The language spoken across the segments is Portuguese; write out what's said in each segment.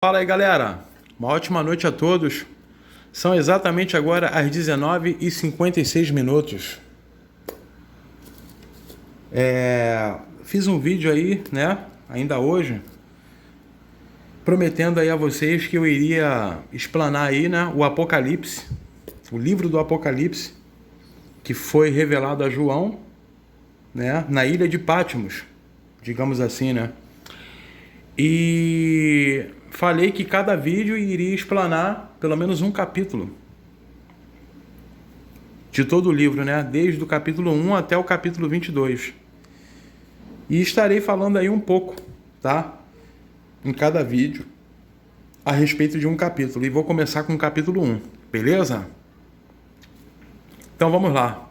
Fala aí, galera. Uma ótima noite a todos. São exatamente agora as 19h56. Fiz um vídeo aí, né, ainda hoje, prometendo aí a vocês que eu iria explanar aí, né, o Apocalipse, o livro do Apocalipse, que foi revelado a João, né, na ilha de Patmos, digamos assim, né. E falei que cada vídeo iria explanar pelo menos um capítulo de todo o livro, né? Desde o capítulo 1 até o capítulo 22. E estarei falando aí um pouco, tá? Em cada vídeo a respeito de um capítulo. E vou começar com o capítulo 1, beleza? Então vamos lá.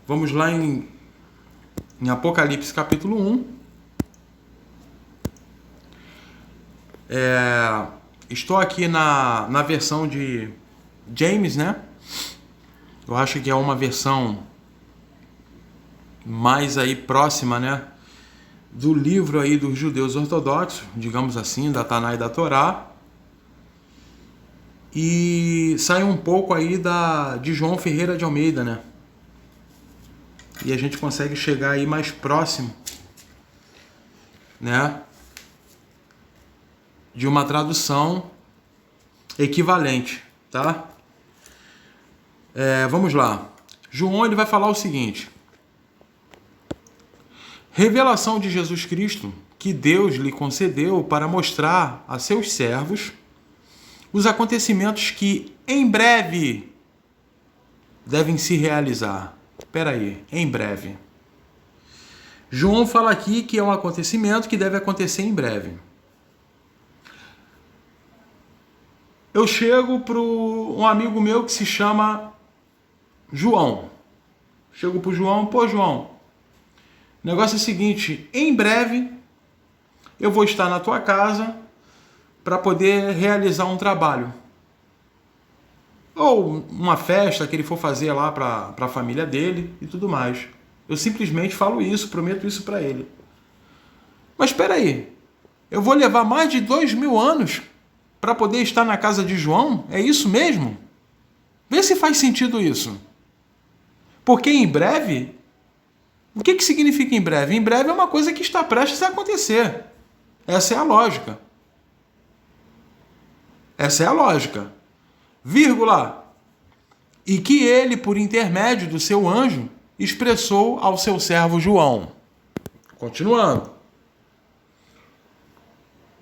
Vamos lá em Apocalipse capítulo 1. Estou aqui na versão de James, né? Eu acho que é uma versão mais aí próxima, né, do livro aí dos judeus ortodoxos, digamos assim, da Taná e da Torá. E sai um pouco aí de João Ferreira de Almeida, né? E a gente consegue chegar aí mais próximo, né, de uma tradução equivalente, tá? Vamos lá. João, ele vai falar o seguinte: revelação de Jesus Cristo que Deus lhe concedeu para mostrar a seus servos os acontecimentos que em breve devem se realizar. Espera aí, em breve. João fala aqui que é um acontecimento que deve acontecer em breve. Eu chego para um amigo meu que se chama João. Chego para o João, pô, João, o negócio é o seguinte: em breve eu vou estar na tua casa para poder realizar um trabalho. Ou uma festa que ele for fazer lá para a família dele e tudo mais. Eu simplesmente falo isso, prometo isso para ele. Mas espera aí, eu vou levar mais de 2000 anos para poder estar na casa de João? É isso mesmo? Vê se faz sentido isso. Porque em breve, o que significa em breve? Em breve é uma coisa que está prestes a acontecer. Essa é a lógica. Essa é a lógica. Vírgula. E que ele, por intermédio do seu anjo, expressou ao seu servo João. Continuando.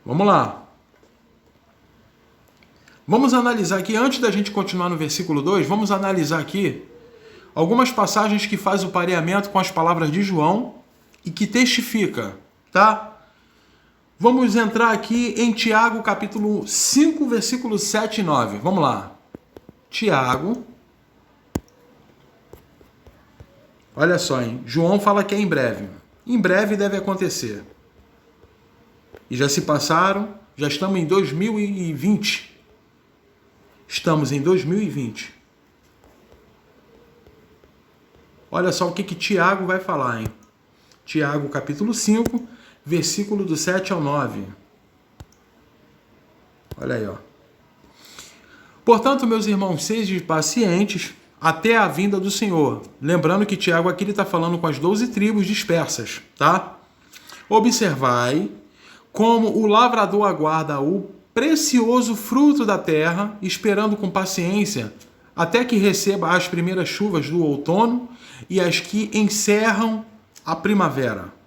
Vamos lá. Vamos analisar aqui, antes da gente continuar no versículo 2, vamos analisar aqui algumas passagens que fazem o pareamento com as palavras de João e que testifica, tá? Vamos entrar aqui em Tiago, capítulo 5, versículos 7 e 9. Vamos lá. Tiago. Olha só, hein? João fala que é em breve. Em breve deve acontecer. E já se passaram, já estamos em 2020. Estamos em 2020. Olha só o que Tiago vai falar, hein? Tiago, capítulo 5, versículo do 7 ao 9. Olha aí, ó. Portanto, meus irmãos, sejam pacientes até a vinda do Senhor. Lembrando que Tiago aqui está falando com as 12 tribos dispersas, tá? Observai como o lavrador aguarda o precioso fruto da terra, esperando com paciência até que receba as primeiras chuvas do outono e as que encerram a primavera.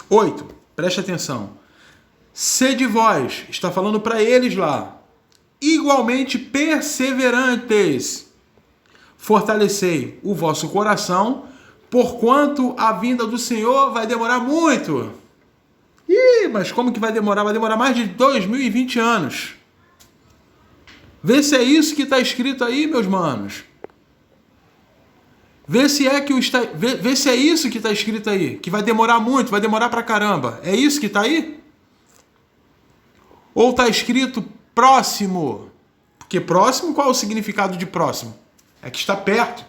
8. Preste atenção. Sede vós, está falando para eles lá, igualmente perseverantes. Fortalecei o vosso coração, porquanto a vinda do Senhor vai demorar muito. Mas como que vai demorar? Vai demorar mais de 2020 anos. Vê se é isso que está escrito aí, meus manos. Vê se é isso que está escrito aí, que vai demorar muito, vai demorar pra caramba. É isso que está aí? Ou está escrito próximo? Porque próximo, qual é o significado de próximo? É que está perto.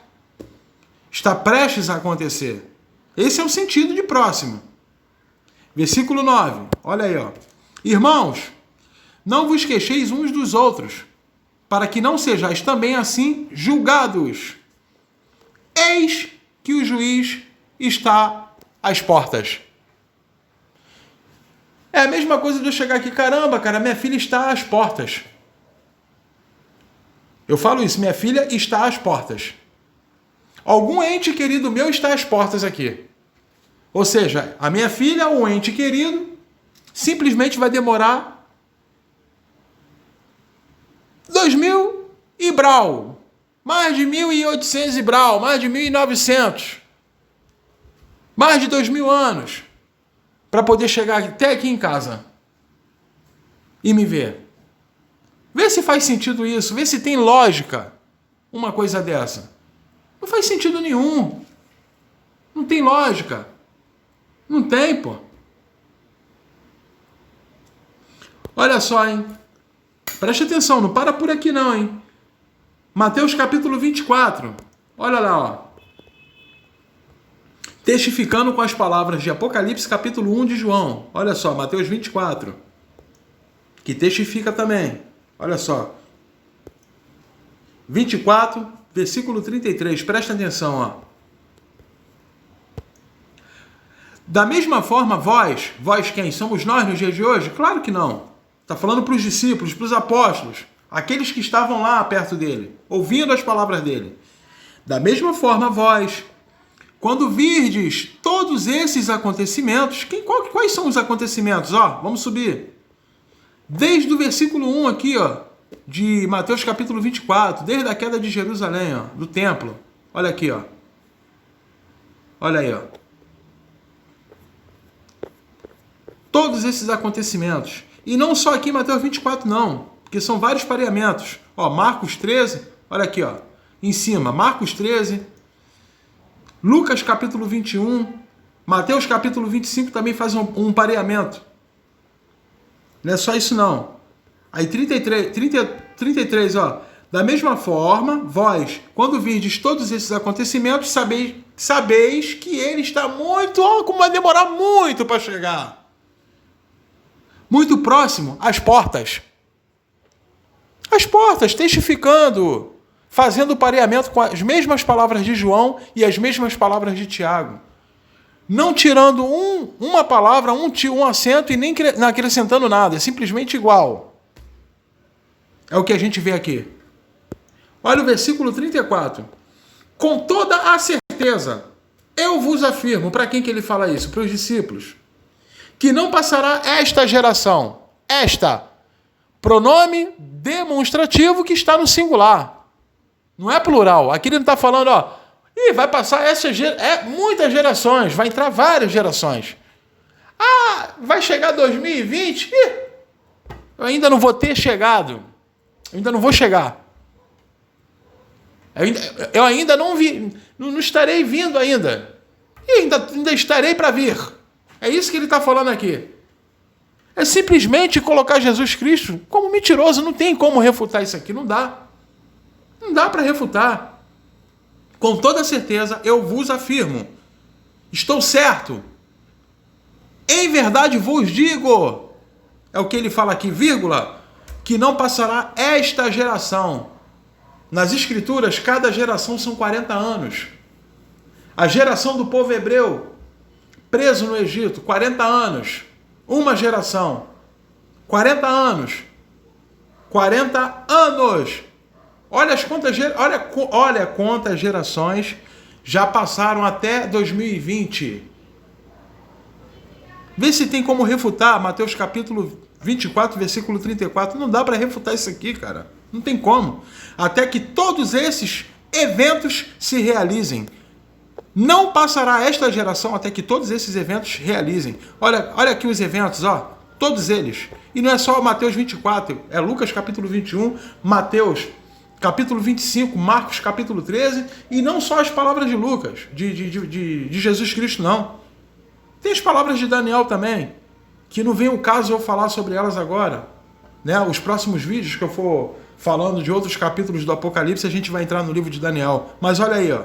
Está prestes a acontecer. Esse é o sentido de próximo. Versículo 9. Olha aí, ó. Irmãos, não vos queixeis uns dos outros, para que não sejais também assim julgados. Eis que o juiz está às portas. É a mesma coisa de eu chegar aqui, caramba, cara, minha filha está às portas. Eu falo isso, minha filha está às portas. Algum ente querido meu está às portas aqui. Ou seja, a minha filha ou um ente querido simplesmente vai demorar 2.000 e brau. Mais de 1.800 e brau, mais de 1.900. Mais de 2.000 anos. Para poder chegar até aqui em casa e me ver. Vê se faz sentido isso, vê se tem lógica uma coisa dessa. Não faz sentido nenhum. Não tem lógica. Não tem, pô. Olha só, hein? Preste atenção, não para por aqui não, hein? Mateus capítulo 24. Olha lá, ó. Testificando com as palavras de Apocalipse, capítulo 1 de João. Olha só, Mateus 24. Que testifica também. Olha só. 24, versículo 33. Presta atenção, ó. Da mesma forma, vós quem? Somos nós nos dias de hoje? Claro que não. Está falando para os discípulos, para os apóstolos, aqueles que estavam lá perto dele, ouvindo as palavras dele. Da mesma forma, vós, quando virdes todos esses acontecimentos, quais são os acontecimentos? Ó, vamos subir. Desde o versículo 1 aqui, ó, de Mateus capítulo 24, desde a queda de Jerusalém, ó, do templo. Olha aqui, ó. Olha aí, ó. Todos esses acontecimentos. E não só aqui em Mateus 24, não. Porque são vários pareamentos. Ó, Marcos 13, olha aqui, ó. Em cima, Marcos 13, Lucas capítulo 21, Mateus capítulo 25 também faz um pareamento. Não é só isso não. Aí 33, ó. Da mesma forma, vós, quando virdes todos esses acontecimentos, sabeis que ele está muito, ó, como vai demorar muito para chegar. Muito próximo às portas. As portas, testificando, fazendo pareamento com as mesmas palavras de João e as mesmas palavras de Tiago. Não tirando uma palavra, um acento e nem acrescentando nada. É simplesmente igual. É o que a gente vê aqui. Olha o versículo 34. Com toda a certeza, eu vos afirmo, para quem que ele fala isso? Para os discípulos. Que não passará esta geração. Esta. Pronome demonstrativo que está no singular. Não é plural. Aqui ele não está falando, ó. Vai passar muitas gerações. Vai entrar várias gerações. Ah, vai chegar 2020? Eu ainda não vou ter chegado. Eu ainda não vou chegar. Eu ainda não vi. Não estarei vindo ainda. E ainda estarei para vir. É isso que ele está falando aqui. É simplesmente colocar Jesus Cristo como mentiroso. Não tem como refutar isso aqui. Não dá. Não dá para refutar. Com toda certeza, eu vos afirmo. Estou certo. Em verdade vos digo. É o que ele fala aqui, vírgula. Que não passará esta geração. Nas Escrituras, cada geração são 40 anos. A geração do povo hebreu preso no Egito, 40 anos. Uma geração. 40 anos. 40 anos. Olha quantas gerações já passaram até 2020. Vê se tem como refutar Mateus capítulo 24, versículo 34. Não dá para refutar isso aqui, cara. Não tem como. Até que todos esses eventos se realizem. Não passará esta geração até que todos esses eventos realizem. Olha aqui os eventos, ó. Todos eles. E não é só Mateus 24, é Lucas capítulo 21, Mateus capítulo 25, Marcos capítulo 13, e não só as palavras de Lucas, de Jesus Cristo, não. Tem as palavras de Daniel também, que não vem o caso eu falar sobre elas agora. Né? Os próximos vídeos que eu for falando de outros capítulos do Apocalipse, a gente vai entrar no livro de Daniel. Mas olha aí, ó.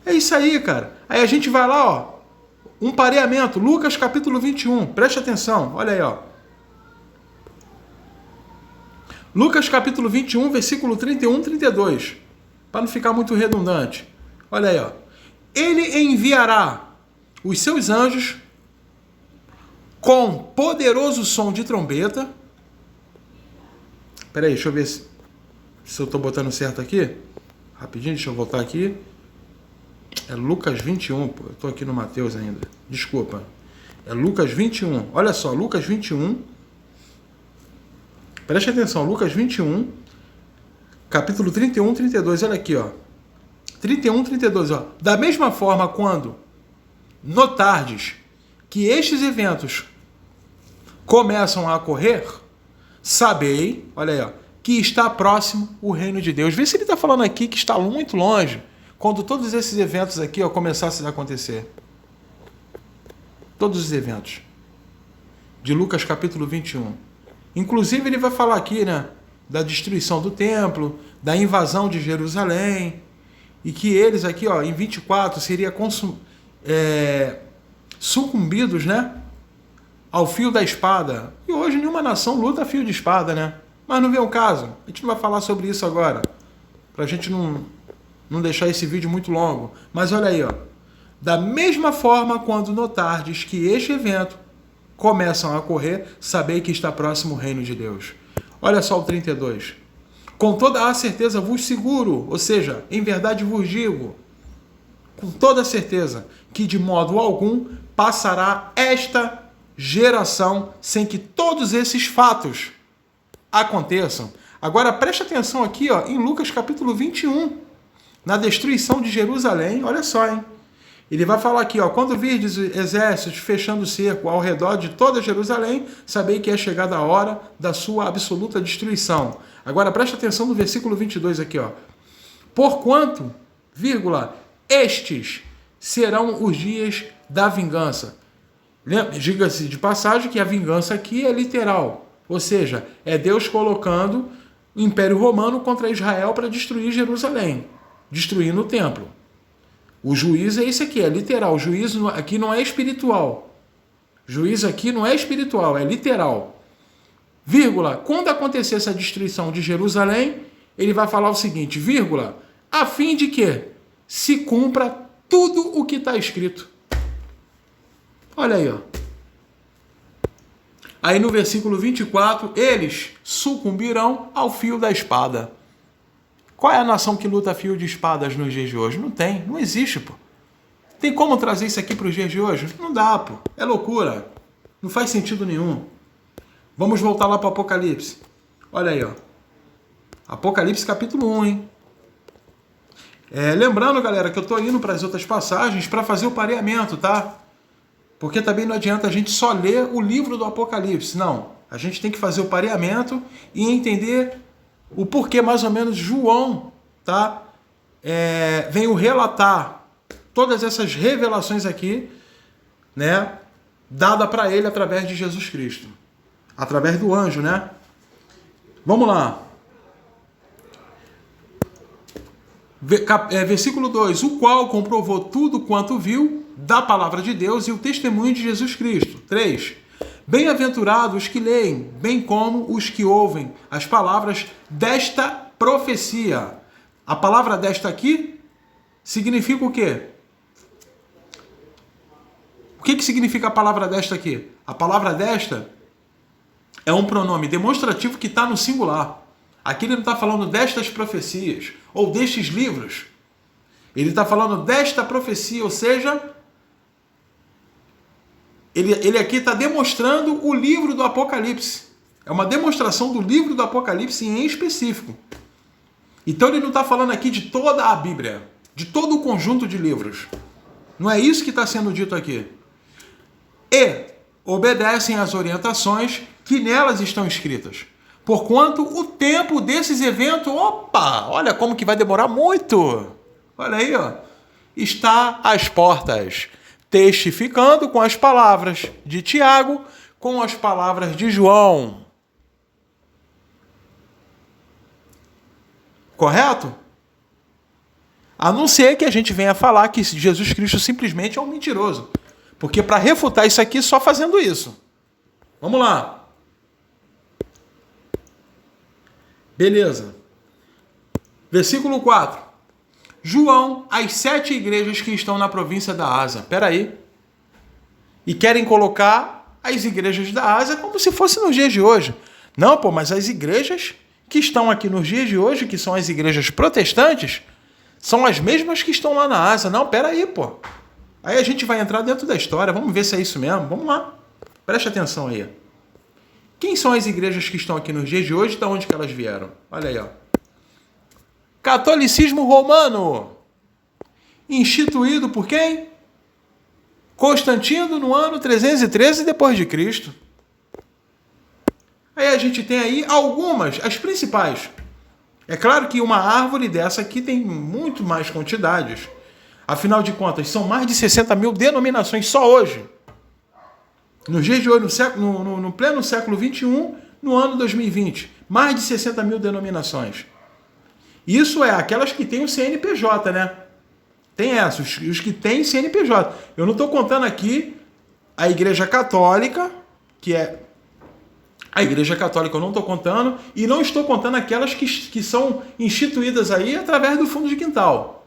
É isso aí, cara. Aí a gente vai lá, ó, um pareamento, Lucas capítulo 21, preste atenção, olha aí, ó. Lucas capítulo 21, versículo 31, 32, para não ficar muito redundante. Olha aí, ó. Ele enviará os seus anjos com poderoso som de trombeta. Peraí, deixa eu ver se eu estou botando certo aqui. Rapidinho, deixa eu voltar aqui. É Lucas 21, pô. Eu estou aqui no Mateus ainda. Desculpa. É Lucas 21. Olha só, Lucas 21. Preste atenção, Lucas 21, capítulo 31, 32. Olha aqui, ó. 31, 32, ó. Da mesma forma, quando notardes que estes eventos começam a ocorrer, sabei, olha aí, ó, que está próximo o reino de Deus. Vê se ele está falando aqui que está muito longe, quando todos esses eventos aqui, ó, começassem a acontecer. Todos os eventos. De Lucas capítulo 21. Inclusive ele vai falar aqui, né, da destruição do templo, da invasão de Jerusalém, e que eles aqui, ó, em 24, seriam sucumbidos, né, ao fio da espada. E hoje nenhuma nação luta a fio de espada, né? Mas não vem o caso. A gente não vai falar sobre isso agora, para a gente não deixar esse vídeo muito longo. Mas olha aí, ó. Da mesma forma, quando notardes que este evento começam a ocorrer, sabei que está próximo o reino de Deus. Olha só o 32. Com toda a certeza vos seguro, ou seja, em verdade vos digo, com toda certeza, que de modo algum passará esta geração sem que todos esses fatos aconteçam. Agora preste atenção aqui, ó, em Lucas capítulo 21, na destruição de Jerusalém. Olha só, hein? Ele vai falar aqui, ó, quando virdes exércitos fechando o cerco ao redor de toda Jerusalém, sabei que é chegada a hora da sua absoluta destruição. Agora preste atenção no versículo 22 aqui, ó. Porquanto, vírgula, estes serão os dias da vingança. Diga-se de passagem que a vingança aqui é literal, ou seja, é Deus colocando o Império Romano contra Israel para destruir Jerusalém, destruindo o templo. O juízo é esse aqui, é literal. O juízo aqui não é espiritual. O juízo aqui não é espiritual, é literal. Vírgula, quando acontecer essa destruição de Jerusalém, ele vai falar o seguinte, vírgula, a fim de que se cumpra tudo o que está escrito. Olha aí, ó. Aí no versículo 24, eles sucumbirão ao fio da espada. Qual é a nação que luta a fio de espadas nos dias de hoje? Não tem, não existe, pô. Tem como trazer isso aqui para os dias de hoje? Não dá, pô. É loucura. Não faz sentido nenhum. Vamos voltar lá para o Apocalipse. Olha aí, ó. Apocalipse capítulo 1, hein? Lembrando, galera, que eu estou indo para as outras passagens para fazer o pareamento, tá? Porque também não adianta a gente só ler o livro do Apocalipse. Não. A gente tem que fazer o pareamento e entender o porquê mais ou menos João, tá? Veio relatar todas essas revelações aqui, né? Dada para ele através de Jesus Cristo. Através do anjo, né? Vamos lá. Versículo 2. O qual comprovou tudo quanto viu da palavra de Deus e o testemunho de Jesus Cristo. 3. Bem-aventurados os que leem, bem como os que ouvem as palavras desta profecia. A palavra desta aqui significa o quê? O que significa a palavra desta aqui? A palavra desta é um pronome demonstrativo que está no singular. Aqui ele não está falando destas profecias ou destes livros. Ele está falando desta profecia, ou seja, ele aqui está demonstrando o livro do Apocalipse. É uma demonstração do livro do Apocalipse em específico. Então ele não está falando aqui de toda a Bíblia, de todo o conjunto de livros. Não é isso que está sendo dito aqui. E obedecem às orientações que nelas estão escritas. Porquanto o tempo desses eventos, olha como que vai demorar muito. Olha aí, ó, está às portas, testificando com as palavras de Tiago, com as palavras de João. Correto? A não ser que a gente venha falar que Jesus Cristo simplesmente é um mentiroso. Porque para refutar isso aqui, só fazendo isso. Vamos lá. Beleza. Versículo 4. João, as 7 igrejas que estão na província da Ásia. Espera aí. E querem colocar as igrejas da Ásia como se fosse nos dias de hoje. Não, pô, mas as igrejas que estão aqui nos dias de hoje, que são as igrejas protestantes, são as mesmas que estão lá na Ásia. Não, espera aí, pô. Aí a gente vai entrar dentro da história. Vamos ver se é isso mesmo. Vamos lá. Preste atenção aí. Quem são as igrejas que estão aqui nos dias de hoje e de onde que elas vieram? Olha aí, ó. Catolicismo romano, instituído por quem? Constantino no ano 313 depois de Cristo. Aí a gente tem aí algumas, as principais. É claro que uma árvore dessa aqui tem muito mais quantidades. Afinal de contas, são mais de 60 mil denominações só hoje. Nos dias de hoje, no pleno século XXI, no ano 2020, mais de 60 mil denominações. Isso é aquelas que têm o CNPJ, né? Tem essas, os que têm CNPJ. Eu não estou contando aqui a Igreja Católica, que é... A Igreja Católica eu não estou contando, e não estou contando aquelas que são instituídas aí através do fundo de quintal.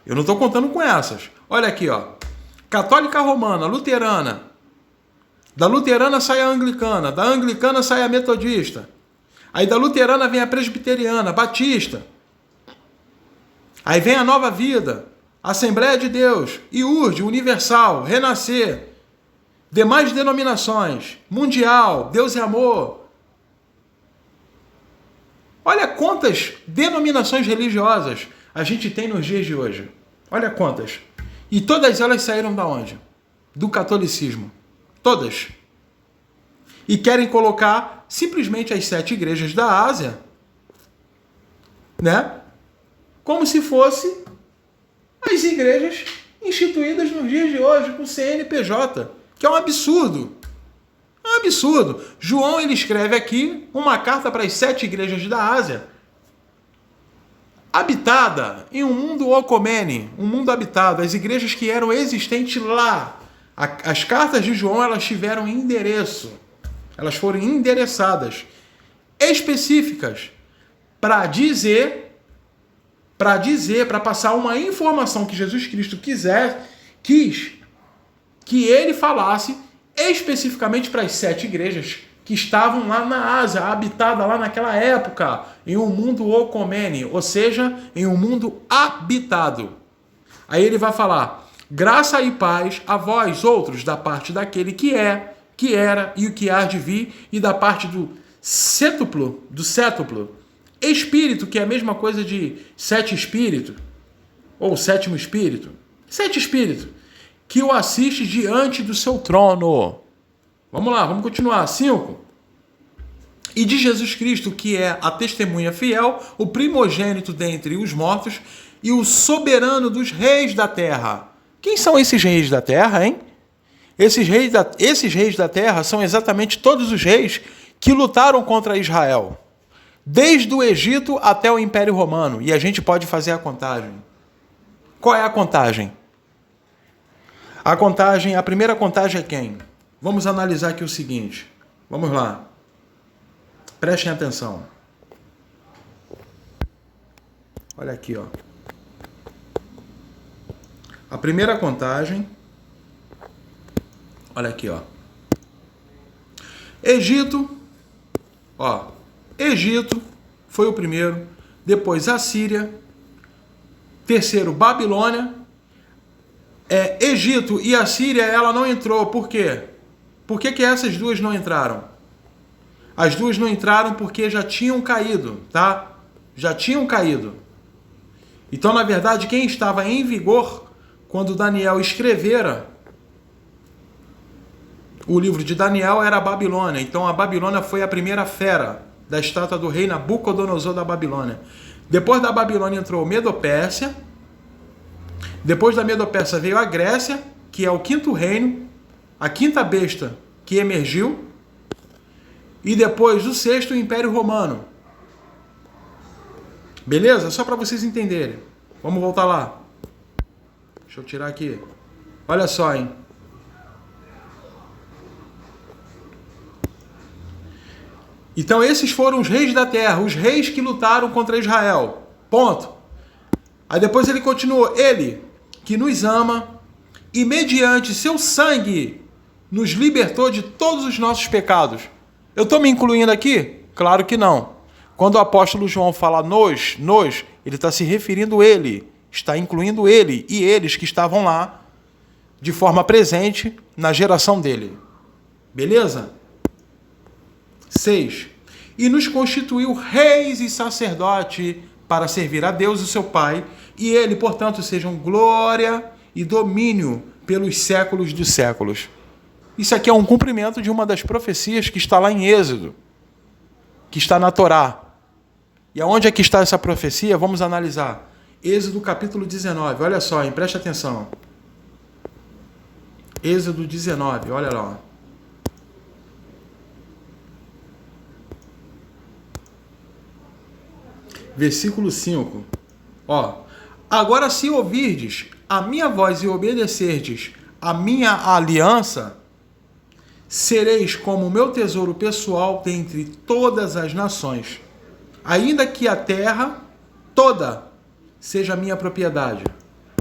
Eu não estou contando com essas. Olha aqui, ó. Católica Romana, Luterana. Da Luterana sai a Anglicana, da Anglicana sai a Metodista. Aí da Luterana vem a Presbiteriana, Batista. Aí vem a Nova Vida, Assembleia de Deus, IURD, Universal, Renascer, demais denominações, Mundial, Deus e Amor. Olha quantas denominações religiosas a gente tem nos dias de hoje. Olha quantas. E todas elas saíram da onde? Do catolicismo. Todas. E querem colocar simplesmente as 7 igrejas da Ásia, né? Como se fosse as igrejas instituídas nos dias de hoje com CNPJ, que é um absurdo. É um absurdo. João, ele escreve aqui uma carta para as 7 igrejas da Ásia, habitada em um mundo ocomene, um mundo habitado, as igrejas que eram existentes lá. As cartas de João, elas tiveram endereço. Elas foram endereçadas, específicas, para passar uma informação que Jesus Cristo quis que ele falasse especificamente para as 7 igrejas que estavam lá na Ásia, habitada lá naquela época, em um mundo ocomene, ou seja, em um mundo habitado. Aí ele vai falar: graça e paz a vós outros, da parte daquele que é, que era e o que há de vir, e da parte do cétuplo, espírito, que é a mesma coisa de 7 espíritos, ou 7º espírito, 7 espíritos, que o assiste diante do seu trono. Vamos lá, vamos continuar. 5. E de Jesus Cristo, que é a testemunha fiel, o primogênito dentre os mortos e o soberano dos reis da terra. Quem são esses reis da terra, hein? Esses reis da terra são exatamente todos os reis que lutaram contra Israel, desde o Egito até o Império Romano. E a gente pode fazer a contagem. Qual é a contagem? A primeira contagem é quem? Vamos analisar aqui o seguinte. Vamos lá. Prestem atenção. Olha aqui, ó. A primeira contagem. Olha aqui, ó. Egito. Ó. Egito foi o primeiro. Depois Assíria. Terceiro, Babilônia. Egito e Assíria, ela não entrou. Por quê? Por que essas duas não entraram? As duas não entraram porque já tinham caído, tá? Já tinham caído. Então, na verdade, quem estava em vigor quando Daniel escrevera o livro de Daniel era a Babilônia. Então, a Babilônia foi a primeira fera da estátua do rei Nabucodonosor da Babilônia. Depois da Babilônia entrou Medo-Pérsia. Depois da Medo-Pérsia veio a Grécia, que é o 5º reino, a 5ª besta que emergiu. E depois o 6º, o Império Romano. Beleza? Só para vocês entenderem. Vamos voltar lá. Deixa eu tirar aqui. Olha só, hein? Então esses foram os reis da terra, os reis que lutaram contra Israel. Ponto. Aí depois ele continuou. Ele, que nos ama e mediante seu sangue nos libertou de todos os nossos pecados. Eu estou me incluindo aqui? Claro que não. Quando o apóstolo João fala nos, ele está se referindo ele, está incluindo ele e eles que estavam lá de forma presente na geração dele. Beleza? 6. E nos constituiu reis e sacerdotes para servir a Deus e seu Pai, e ele, portanto, sejam glória e domínio pelos séculos dos séculos. Isso aqui é um cumprimento de uma das profecias que está lá em Êxodo, que está na Torá. E aonde é que está essa profecia? Vamos analisar. Êxodo capítulo 19, olha só, hein? Preste atenção. Êxodo 19, olha lá. Versículo 5. Ó. Agora se ouvirdes a minha voz e obedecerdes a minha aliança, sereis como o meu tesouro pessoal dentre todas as nações, ainda que a terra toda seja minha propriedade.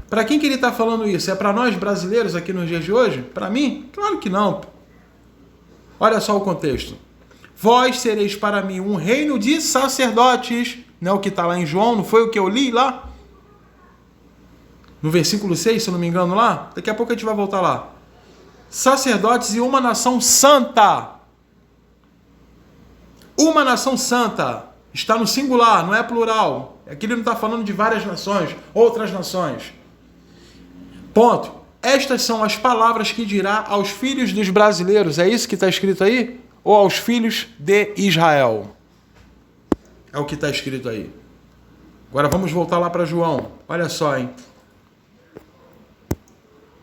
Para quem que ele está falando isso? É para nós brasileiros aqui nos dias de hoje? Para mim? Claro que não. Olha só o contexto. Vós sereis para mim um reino de sacerdotes. Não é o que está lá em João? Não foi o que eu li lá? No versículo 6, se eu não me engano lá? Daqui a pouco a gente vai voltar lá. Sacerdotes e uma nação santa. Uma nação santa. Está no singular, não é plural. Aqui ele não está falando de várias nações, outras nações. Ponto. Estas são as palavras que dirá aos filhos dos brasileiros. É isso que está escrito aí? Ou aos filhos de Israel? É o que está escrito aí. Agora vamos voltar lá para João. Olha só, hein?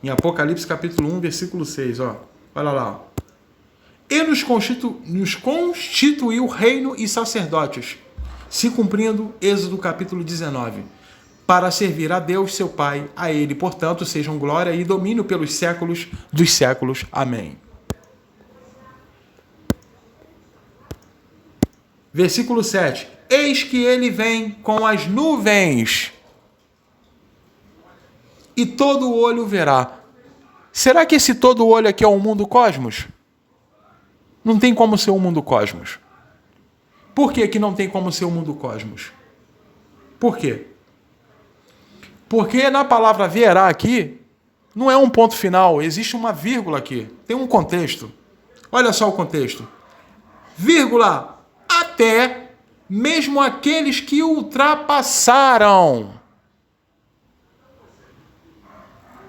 Em Apocalipse capítulo 1, versículo 6, ó. Olha lá. E nos constituiu reino e sacerdotes, se cumprindo Êxodo capítulo 19, para servir a Deus, seu Pai, a ele, portanto, sejam glória e domínio pelos séculos dos séculos. Amém. Versículo 7. Eis que ele vem com as nuvens, e todo olho verá. Será que esse todo olho aqui é o mundo cosmos? Não tem como ser o mundo cosmos. Por que que não tem como ser o mundo cosmos? Por quê? Porque na palavra verá aqui, não é um ponto final, existe uma vírgula aqui. Tem um contexto. Olha só o contexto. Vírgula, até mesmo aqueles que ultrapassaram.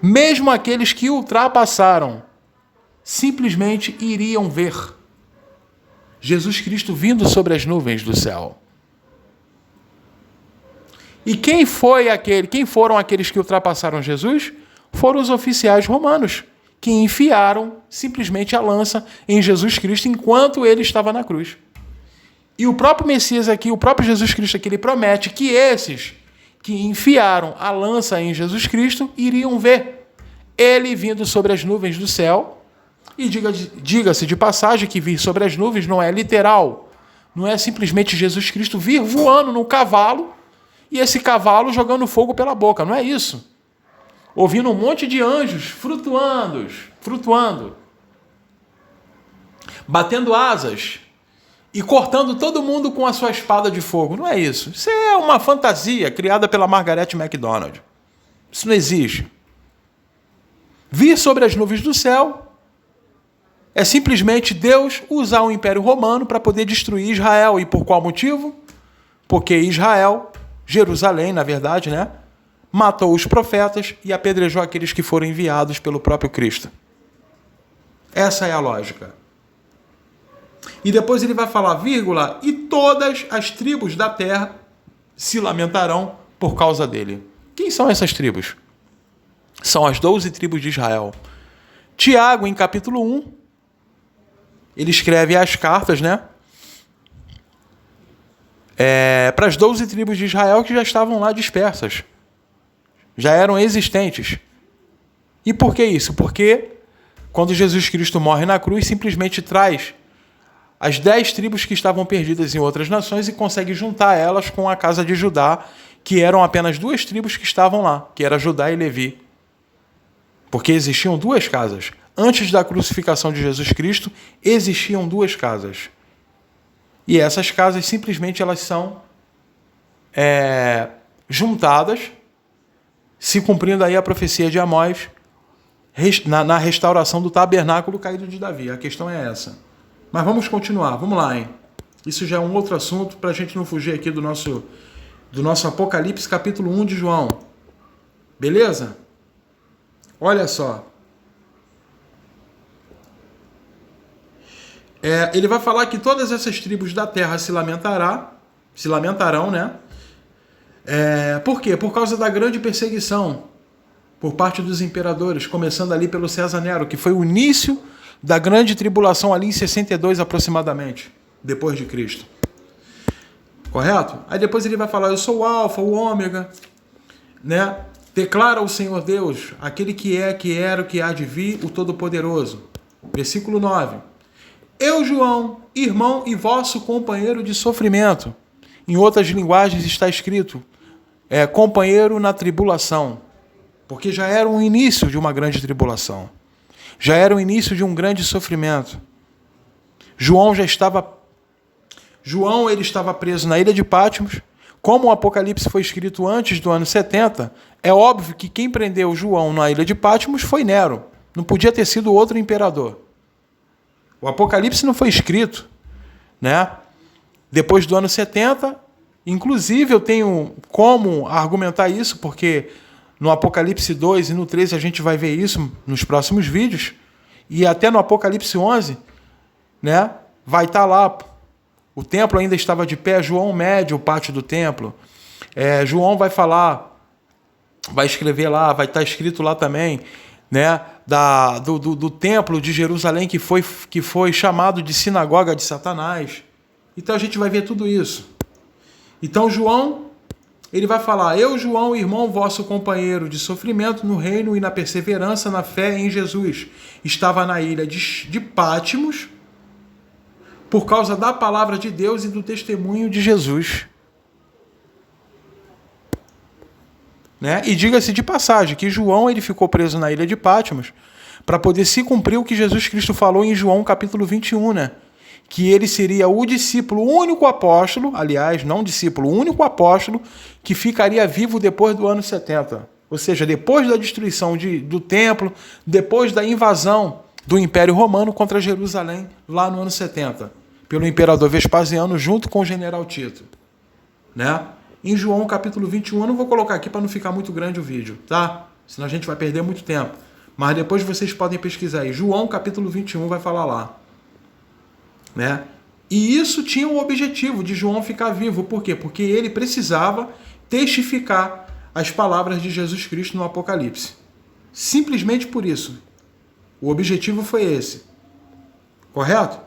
Mesmo aqueles que ultrapassaram, simplesmente iriam ver Jesus Cristo vindo sobre as nuvens do céu. E quem foram aqueles que ultrapassaram Jesus? Foram os oficiais romanos, que enfiaram simplesmente a lança em Jesus Cristo enquanto ele estava na cruz. E o próprio Messias aqui, o próprio Jesus Cristo aqui, ele promete que esses que enfiaram a lança em Jesus Cristo iriam ver ele vindo sobre as nuvens do céu. E diga-se de passagem que vir sobre as nuvens não é literal, não é simplesmente Jesus Cristo vir voando num cavalo e esse cavalo jogando fogo pela boca, não é isso. Ouvindo um monte de anjos flutuando, batendo asas e cortando todo mundo com a sua espada de fogo. Não é isso. Isso é uma fantasia criada pela Margaret MacDonald. Isso não existe. Vir sobre as nuvens do céu é simplesmente Deus usar o Império Romano para poder destruir Israel. E por qual motivo? Porque Israel, Jerusalém, na verdade, né, matou os profetas e apedrejou aqueles que foram enviados pelo próprio Cristo. Essa é a lógica. E depois ele vai falar, vírgula, e todas as tribos da terra se lamentarão por causa dele. Quem são essas tribos? São as 12 tribos de Israel. Tiago, em capítulo 1, ele escreve as cartas, né? para as 12 tribos de Israel que já estavam lá dispersas, já eram existentes. E por que isso? Porque quando Jesus Cristo morre na cruz, simplesmente traz as 10 tribos que estavam perdidas em outras nações e consegue juntar elas com a casa de Judá, que eram apenas 2 tribos que estavam lá, que era Judá e Levi. Porque existiam 2 casas. Antes da crucificação de Jesus Cristo, existiam 2 casas. E essas casas, simplesmente, elas são juntadas, se cumprindo aí a profecia de Amós, na restauração do tabernáculo caído de Davi. A questão é essa. Mas vamos continuar. Vamos lá, hein? Isso já é um outro assunto para a gente não fugir aqui do nosso Apocalipse, capítulo 1 de João. Beleza? Olha só. Ele vai falar que todas essas tribos da terra se lamentarão, né? Por quê? Por causa da grande perseguição por parte dos imperadores, começando ali pelo César Nero, que foi o início da grande tribulação ali em 62 aproximadamente, depois de Cristo. Correto? Aí depois ele vai falar, eu sou o Alfa, o Ômega, né? Declara o Senhor Deus, aquele que é, que era, o que há de vir, o Todo-Poderoso. Versículo 9. Eu, João, irmão e vosso companheiro de sofrimento. Em outras linguagens está escrito, companheiro na tribulação. Porque já era o início de uma grande tribulação. Já era o início de um grande sofrimento. João ele estava preso na ilha de Patmos. Como o Apocalipse foi escrito antes do ano 70, é óbvio que quem prendeu João na ilha de Patmos foi Nero. Não podia ter sido outro imperador. O Apocalipse não foi escrito, né? Depois do ano 70, inclusive eu tenho como argumentar isso, porque no Apocalipse 2 e no 13 a gente vai ver isso nos próximos vídeos, e até no Apocalipse 11, né? Vai estar lá, o templo ainda estava de pé, João mede o pátio do templo, João vai falar, vai escrever lá, vai estar escrito lá também, né? Do templo de Jerusalém que foi chamado de sinagoga de Satanás. Então a gente vai ver tudo isso. Então João, ele vai falar, eu, João, irmão vosso companheiro de sofrimento no reino e na perseverança na fé em Jesus, estava na ilha de Patmos por causa da palavra de Deus e do testemunho de Jesus. Né? E diga-se de passagem que João ele ficou preso na ilha de Patmos para poder se cumprir o que Jesus Cristo falou em João capítulo 21, né? Que ele seria o discípulo, o único apóstolo, aliás, não discípulo, o único apóstolo que ficaria vivo depois do ano 70. Ou seja, depois da destruição do templo, depois da invasão do Império Romano contra Jerusalém, lá no ano 70, pelo imperador Vespasiano, junto com o general Tito. Né? Em João capítulo 21, eu não vou colocar aqui para não ficar muito grande o vídeo, tá? Senão a gente vai perder muito tempo. Mas depois vocês podem pesquisar aí. João capítulo 21 vai falar lá. Né? E isso tinha o objetivo de João ficar vivo. Por quê? Porque ele precisava testificar as palavras de Jesus Cristo no Apocalipse. Simplesmente por isso. O objetivo foi esse. Correto?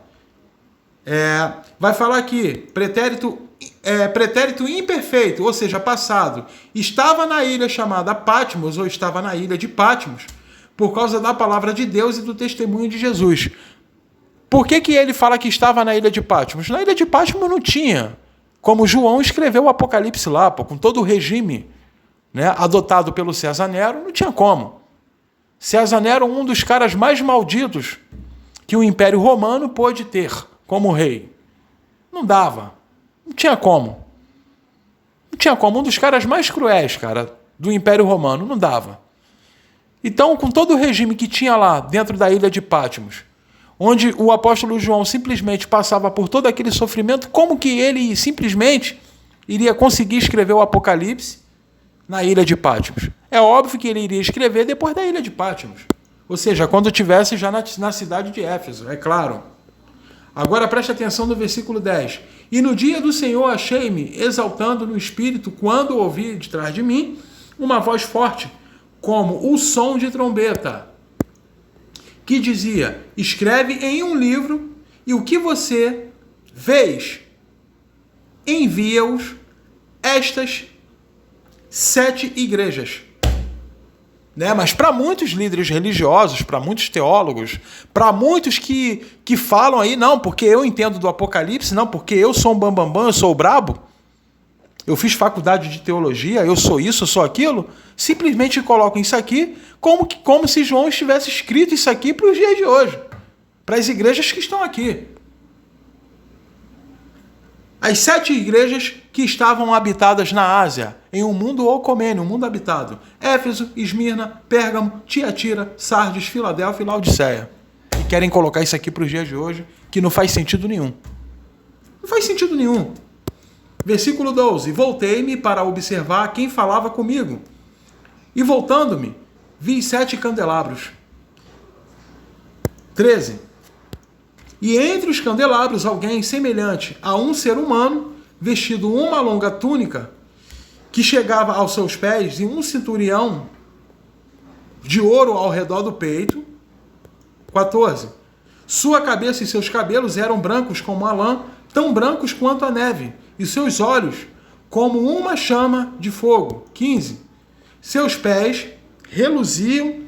Vai falar aqui, pretérito imperfeito, ou seja, passado. Estava na ilha chamada Patmos, ou estava na ilha de Patmos, por causa da palavra de Deus e do testemunho de Jesus. Por que ele fala que estava na ilha de Patmos? Na ilha de Patmos não tinha. Como João escreveu o Apocalipse lá, com todo o regime, né, adotado pelo César Nero, não tinha como. César Nero, um dos caras mais malditos que o Império Romano pôde ter como rei. Não dava. Não tinha como. Não tinha como. Um dos caras mais cruéis, cara, do Império Romano. Não dava. Então, com todo o regime que tinha lá dentro da ilha de Patmos, onde o apóstolo João simplesmente passava por todo aquele sofrimento, como que ele simplesmente iria conseguir escrever o Apocalipse na ilha de Patmos? É óbvio que ele iria escrever depois da ilha de Patmos. Ou seja, quando estivesse já na cidade de Éfeso, é claro. Agora preste atenção no versículo 10. E no dia do Senhor achei-me exaltando no espírito, quando ouvi de trás de mim uma voz forte, como o som de trombeta, que dizia, escreve em um livro, e o que você vês envia-os estas 7 igrejas. Né? Mas para muitos líderes religiosos, para muitos teólogos, para muitos que falam aí, não, porque eu entendo do Apocalipse, não, porque eu sou um bambambam, eu sou o brabo, eu fiz faculdade de teologia, eu sou isso, eu sou aquilo, simplesmente colocam isso aqui como se João estivesse escrito isso aqui para os dias de hoje, para as igrejas que estão aqui. As 7 igrejas que estavam habitadas na Ásia, em um mundo ocomene, um mundo habitado. Éfeso, Esmirna, Pérgamo, Tiatira, Sardes, Filadélfia e Laodiceia. E querem colocar isso aqui para os dias de hoje, que não faz sentido nenhum. Não faz sentido nenhum. Versículo 12. Voltei-me para observar quem falava comigo. E voltando-me, vi 7 candelabros. 13. E entre os candelabros alguém semelhante a um ser humano, vestido uma longa túnica, que chegava aos seus pés, e um cinturão de ouro ao redor do peito. 14. Sua cabeça e seus cabelos eram brancos como a lã, tão brancos quanto a neve, e seus olhos como uma chama de fogo. 15. Seus pés reluziam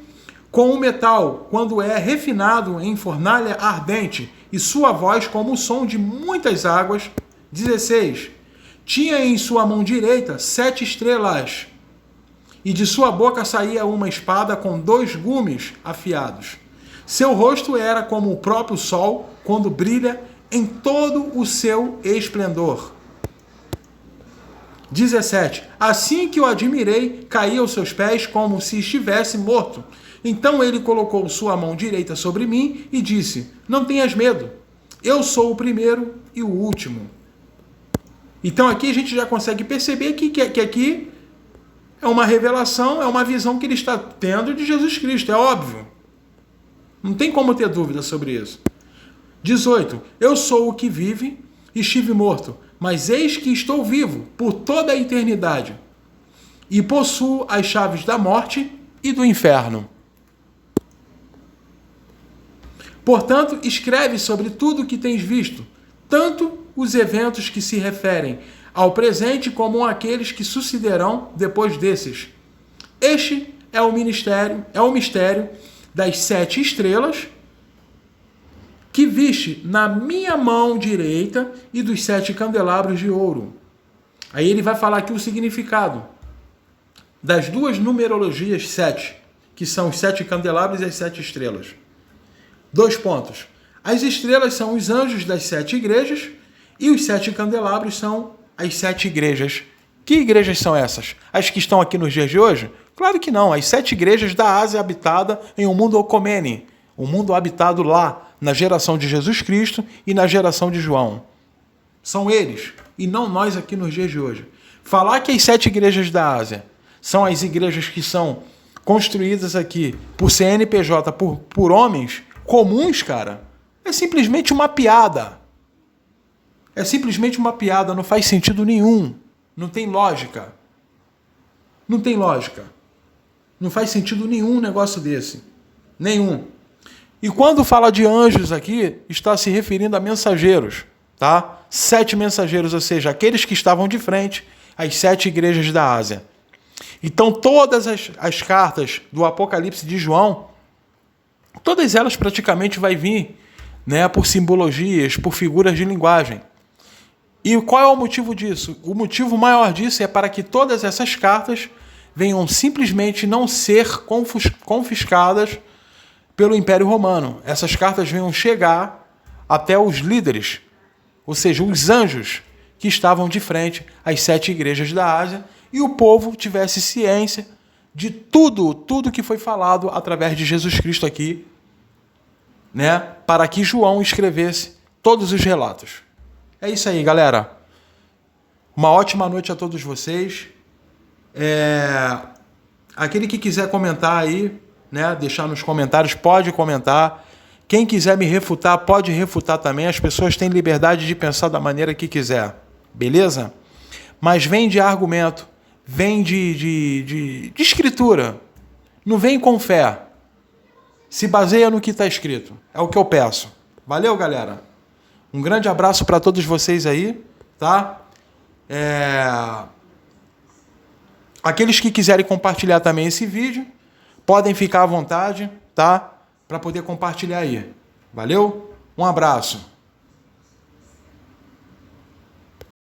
com o metal quando é refinado em fornalha ardente, e sua voz como o som de muitas águas. 16. Tinha em sua mão direita 7 estrelas, e de sua boca saía uma espada com 2 gumes afiados. Seu rosto era como o próprio sol quando brilha em todo o seu esplendor. 17. Assim que o admirei, caí aos seus pés como se estivesse morto. Então ele colocou sua mão direita sobre mim e disse: não tenhas medo, eu sou o primeiro e o último. Então aqui a gente já consegue perceber que aqui é uma revelação, é uma visão que ele está tendo de Jesus Cristo, é óbvio. Não tem como ter dúvida sobre isso. 18. Eu sou o que vive, estive morto, mas eis que estou vivo por toda a eternidade, e possuo as chaves da morte e do inferno. Portanto, escreve sobre tudo o que tens visto, tanto os eventos que se referem ao presente como aqueles que sucederão depois desses. Este é o mistério das 7 estrelas que viste na minha mão direita e dos 7 candelabros de ouro. Aí ele vai falar aqui o significado das 2 numerologias 7, que são os 7 candelabros e as 7 estrelas. 2 pontos. As estrelas são os anjos das 7 igrejas e os 7 candelabros são as 7 igrejas. Que igrejas são essas? As que estão aqui nos dias de hoje? Claro que não. As 7 igrejas da Ásia habitada em um mundo ocomene, um mundo habitado lá na geração de Jesus Cristo e na geração de João. São eles, e não nós aqui nos dias de hoje. Falar que as 7 igrejas da Ásia são as igrejas que são construídas aqui por CNPJ, por homens comuns, cara, é simplesmente uma piada. É simplesmente uma piada, não faz sentido nenhum. Não tem lógica. Não tem lógica. Não faz sentido nenhum um negócio desse. Nenhum. E quando fala de anjos aqui, está se referindo a mensageiros, tá? 7 mensageiros, ou seja, aqueles que estavam de frente às 7 igrejas da Ásia. Então, todas as cartas do Apocalipse de João, todas elas praticamente vai vir, né, por simbologias, por figuras de linguagem. E qual é o motivo disso? O motivo maior disso é para que todas essas cartas venham simplesmente não ser confiscadas pelo Império Romano. Essas cartas venham chegar até os líderes, ou seja, os anjos que estavam de frente às 7 igrejas da Ásia, e o povo tivesse ciência de tudo que foi falado através de Jesus Cristo aqui, né, para que João escrevesse todos os relatos. É isso aí, galera. Uma ótima noite a todos vocês. Aquele que quiser comentar aí, né, deixar nos comentários, pode comentar. Quem quiser me refutar, pode refutar também. As pessoas têm liberdade de pensar da maneira que quiser. Beleza? Mas vem de argumento, vem de escritura. Não vem com fé. Se baseia no que está escrito. É o que eu peço. Valeu, galera. Um grande abraço para todos vocês aí, tá? Aqueles que quiserem compartilhar também esse vídeo, podem ficar à vontade, tá? Para poder compartilhar aí. Valeu? Um abraço.